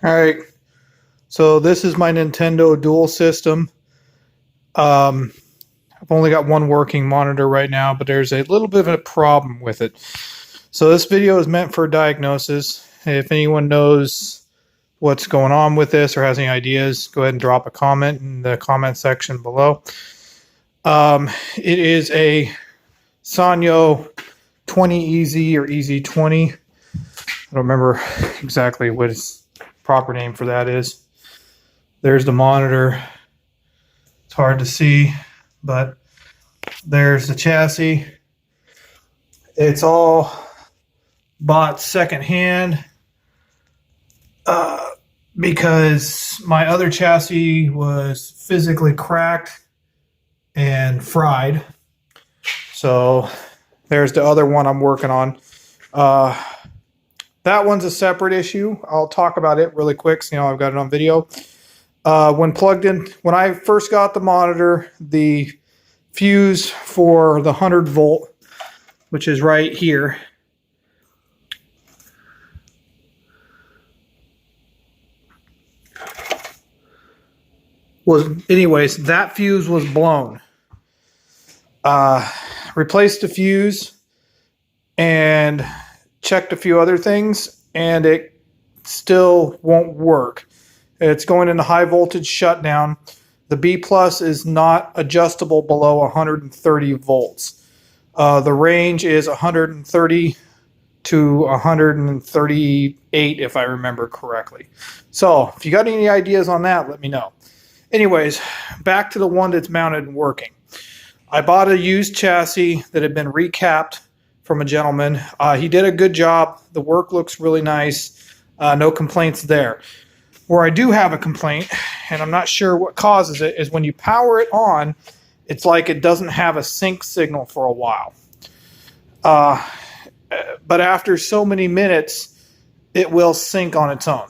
All right, so this is my Nintendo Dual System. I've only got one working monitor right now, but there's a little bit of a problem with it. So this video is meant for diagnosis. If anyone knows what's going on with this or has any ideas, go ahead and drop a comment in the comment section below. It is a Sanyo 20EZ or EZ20. I don't remember exactly what its proper name for that is. There's the monitor. It's hard to see, but there's the chassis. It's all bought secondhand because my other chassis was physically cracked and fried. So there's the other one I'm working on. That one's a separate issue. I'll talk about it really quick so you know I've got it on video. When plugged in, when I first got the monitor, the fuse for the 100 volt, which is right here, that fuse was blown. Replaced the fuse and checked a few other things, and it still won't work. It's going into high voltage shutdown. The B plus is not adjustable below 130 volts. The range is 130 to 138 if I remember correctly. So if you got any ideas on that, let me know. Anyways, back to the one that's mounted and working. I bought a used chassis that had been recapped from a gentleman. He did a good job. The work looks really nice. No complaints there. Where I do have a complaint, and I'm not sure what causes it, is when you power it on, it's like it doesn't have a sync signal for a while. But after so many minutes, it will sync on its own.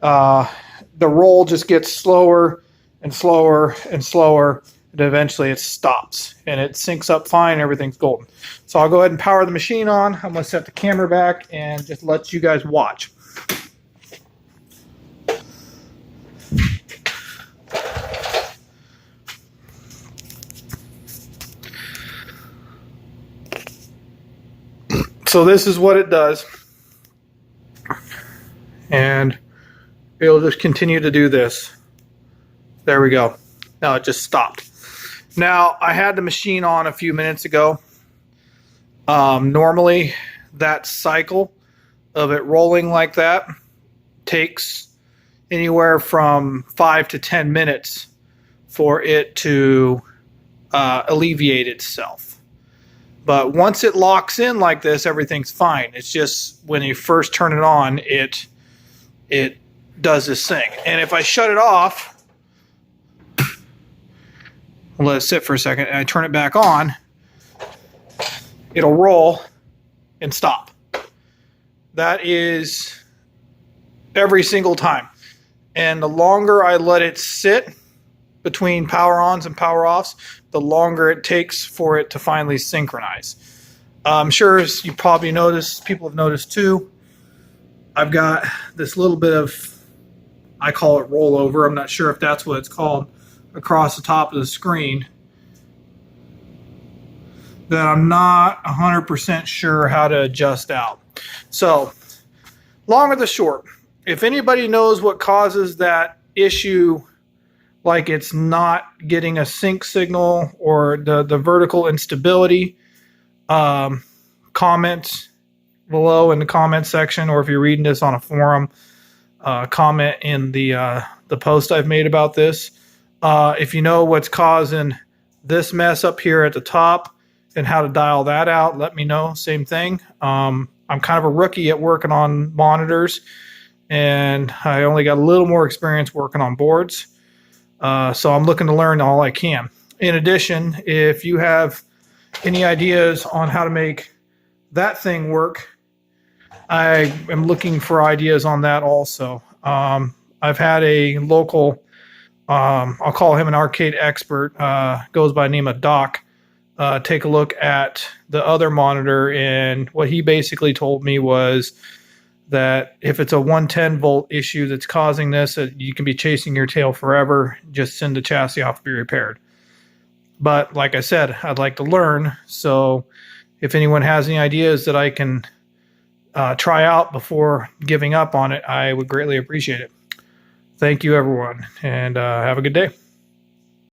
The roll just gets slower and slower and slower, and eventually it stops, and it syncs up fine, everything's golden. So I'll go ahead and power the machine on. I'm going to set the camera back and just let you guys watch. So this is what it does, and it'll just continue to do this. There we go. Now it just stopped. Now I had the machine on a few minutes ago. Normally that cycle of it rolling like that takes anywhere from 5 to 10 minutes for it to alleviate itself. But once it locks in like this, everything's fine. It's just when you first turn it on, it does this thing. And if I shut it off, I'll let it sit for a second, and I turn it back on, it'll roll and stop. That is every single time. And the longer I let it sit between power ons and power offs, the longer it takes for it to finally synchronize. I'm sure as you probably noticed, people have noticed too, I've got this little bit of, I call it rollover, I'm not sure if that's what it's called, across the top of the screen that I'm not 100% sure how to adjust out. So, long or the short, if anybody knows what causes that issue, like it's not getting a sync signal or the vertical instability, comment below in the comment section, or if you're reading this on a forum, comment in the post I've made about this. If you know what's causing this mess up here at the top and how to dial that out, let me know. Same thing. I'm kind of a rookie at working on monitors, and I only got a little more experience working on boards. So I'm looking to learn all I can. In addition, if you have any ideas on how to make that thing work, I am looking for ideas on that also. I've had a local, I'll call him an arcade expert, goes by the name of Doc, take a look at the other monitor, and what he basically told me was that if it's a 110 volt issue that's causing this, you can be chasing your tail forever. Just send the chassis off to be repaired. But like I said, I'd like to learn. So if anyone has any ideas that I can try out before giving up on it, I would greatly appreciate it. Thank you, everyone, and have a good day.